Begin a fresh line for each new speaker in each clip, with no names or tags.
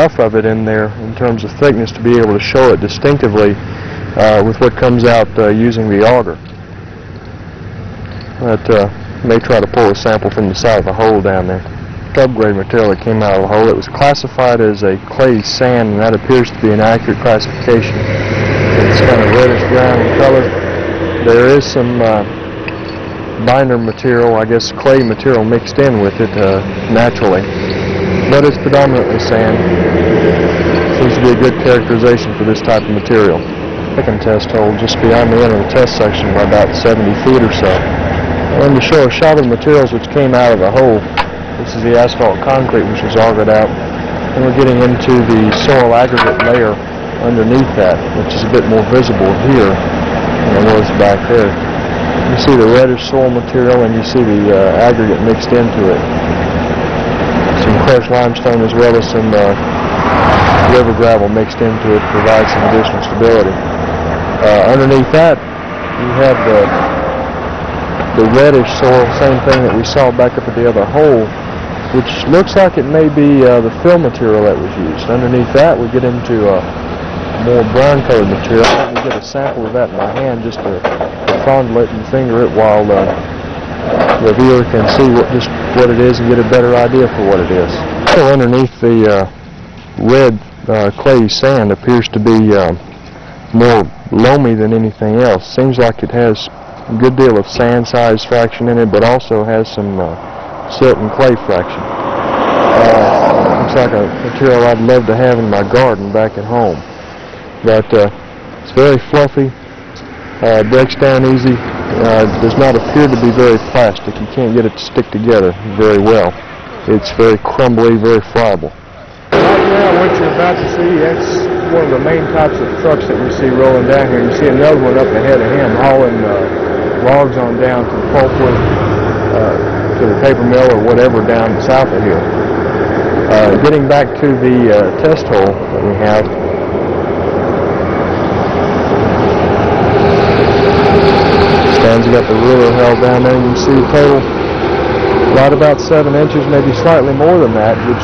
enough of it in there in terms of thickness to be able to show it distinctively with what comes out using the auger. But may try to pull a sample from the side of the hole down there. Subgrade material that came out of the hole. It was classified as a clay sand, and that appears to be an accurate classification. It's kind of reddish brown in color. There is some binder material, I guess clay material, mixed in with it naturally, but it's predominantly sand. Seems to be a good characterization for this type of material. Second test hole just beyond the end of the test section by about 70 feet or so. And to show a shot of the materials which came out of the hole, this is the asphalt concrete which was augered out, and we're getting into the soil aggregate layer underneath that, which is a bit more visible here than it was back there. You see the reddish soil material and you see the aggregate mixed into it. Some crushed limestone as well as some river gravel mixed into it to provide some additional stability. Underneath that you have the reddish soil, same thing that we saw back up at the other hole, which looks like it may be the fill material that was used. Underneath that we get into more brown colored material. Let me get a sample of that in my hand just to fondle it and finger it while the viewer can see what it is and get a better idea for what it is. So underneath the red clay sand appears to be more loamy than anything else. Seems like it has a good deal of sand size fraction in it, but also has some silt and clay fraction. Looks like a material I'd love to have in my garden back at home. But it's very fluffy, breaks down easy, does not appear to be very plastic. You can't get it to stick together very well. It's very crumbly, very friable. Right now what you're about to see, that's one of the main types of trucks that we see rolling down here. You see another one up ahead of him hauling logs on down to the pulpwood, to the paper mill or whatever down south of here. Getting back to the test hole that we have, stands got the ruler held down there. You can see the total right about 7 inches, maybe slightly more than that, which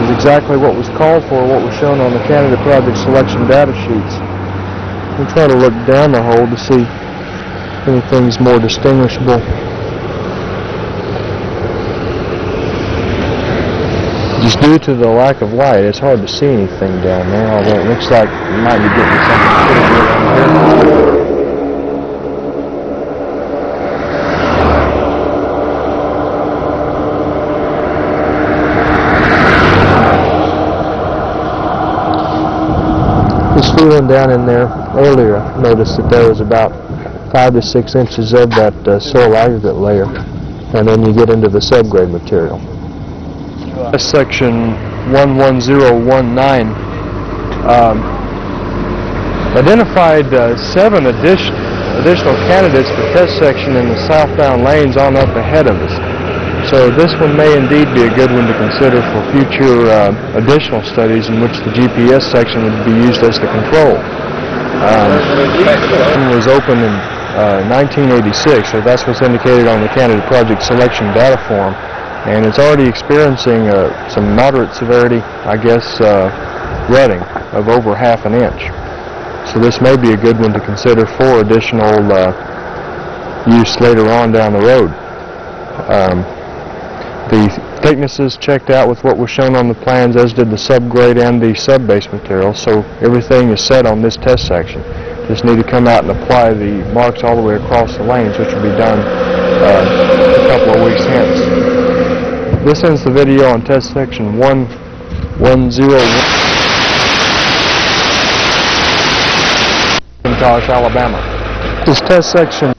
is exactly what was called for, what was shown on the candidate project selection data sheets. We'll try to look down the hole to see if anything's more distinguishable. Just due to the lack of light, it's hard to see anything down there, although it looks like you might be getting something pretty good on here. Just feeling down in there earlier, noticed that there was about 5 to 6 inches of that soil aggregate layer, and then you get into the subgrade material. Section 11019 identified 7 additional candidates for test section in the southbound lanes on up ahead of us. So this one may indeed be a good one to consider for future additional studies in which the GPS section would be used as the control. It was opened in 1986, so that's what's indicated on the candidate project selection data form, and it's already experiencing some moderate severity, I guess, rutting of over ½ an inch. So this may be a good one to consider for additional use later on down the road. The thicknesses checked out with what was shown on the plans, as did the subgrade and the subbase material, so everything is set on this test section. Just need to come out and apply the marks all the way across the lanes, which will be done a couple of weeks hence. This ends the video on test section 110 in Alabama. This test section